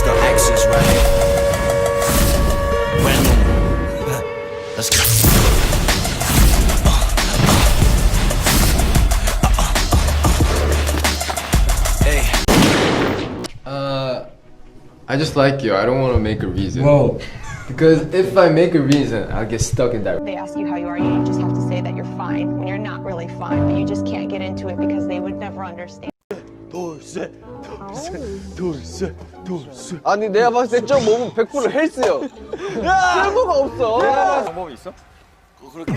go. Axis right here. Brand new. Let's go. Hey. I just like you. I don't want to make a reason. Whoa. Because if I make a reason, I'll get stuck in that. They ask you how you are, you just have to say that you're fine when you're not really fine, but you just can't get into it because they would never understand. 아니 내가 봤을 때 저 몸은 100% 헬스요. 쓸모가 없어. 방법이 있어? 그렇게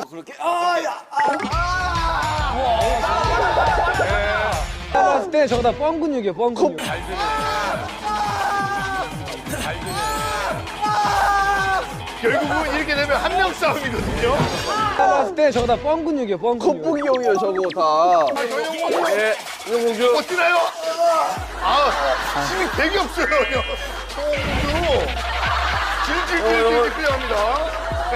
그렇게 내가 봤을 때 저거 다 뻥 근육이야, 뻥 근육. 결국은 이렇게 되면 한 명 싸움이거든요. 내가 봤을 때 저거 다 뻥 근육이야, 뻥 근육. 콧보기 형이요 저거 다. 예, 이거 못 뛰나요? 아, 힘이 되게 없어요, 형. 처음으로 질질 필요합니다. 네.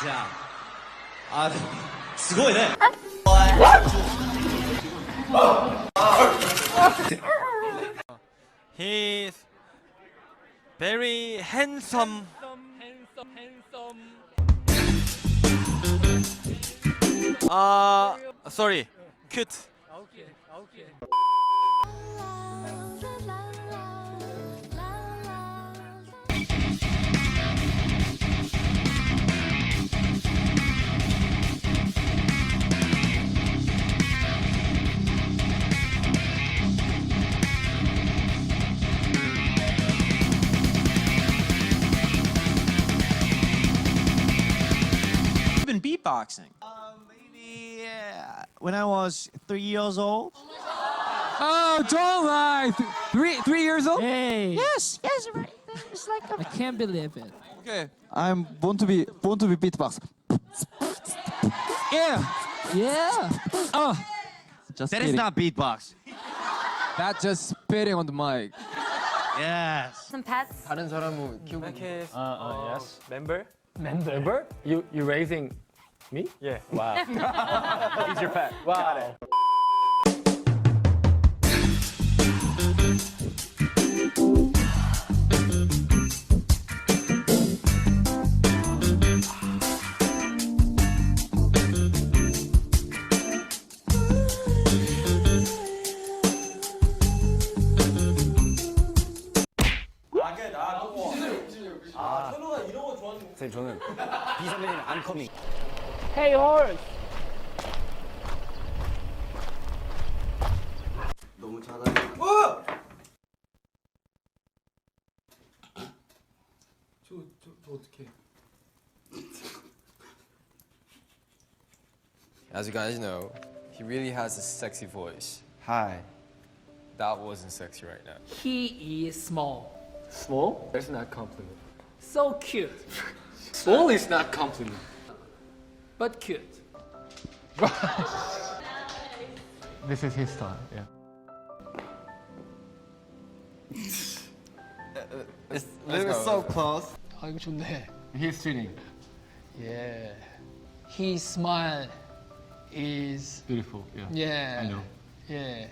자, 아, すごいね. He's very handsome. Sorry, cute. Been beatboxing. Maybe when I was 3 years old. Oh, don't lie. 3 years old? Hey, Yes, yes, right. It's like I can't believe it. Okay. I'm born to be beatbox. Yeah. Yeah. Oh, Just that is not beatbox. that's just spitting on the mic. Yes. Some pets. 다른 사람은 키우고. Yes. Member? Member? You raising me? Yeah. Wow. He's your pet. Wow. 선생님 저는 B 선배님 안커밍. Hey horse. 너무 잘하네. 저 어떻게? As you guys know, he really has a sexy voice. Hi. That wasn't sexy right now. He is small. Small? That's not compliment. So cute. Small is not compliment. But cute. This is his style. Yeah. Let's go. So close. 아 이거 좋네. He's cheating. Yeah. His smile is Beautiful. Yeah. yeah. I know. Yeah.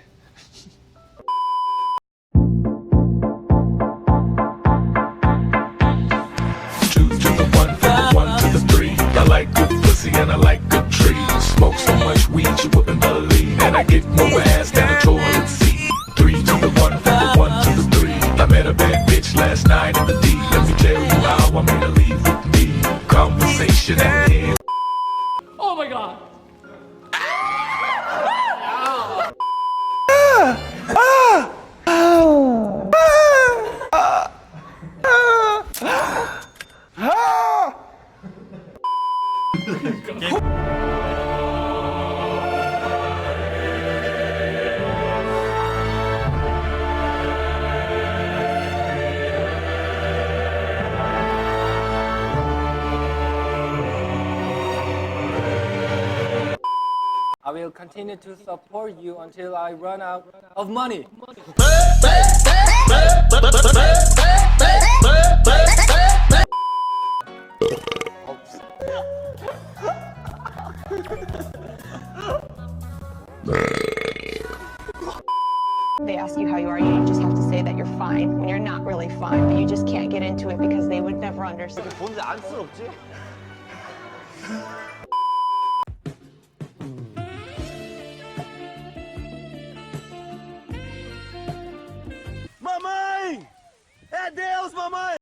Two to the one, from the one to the three. I like good pussy and I like good trees. Smoke so much weed you wouldn't believe, and I get more ass than a toilet seat. Three to the one, from the one to the three. I met a bad bitch last night in the D. Let me tell you how I made her leave with me. Conversation at hand. Oh my god. I will continue to support you until I run out of money. They ask you how you are, you just have to say that you're fine when you're not really fine, but you just can't get into it because they would never understand. 보는데 안쓰럽지?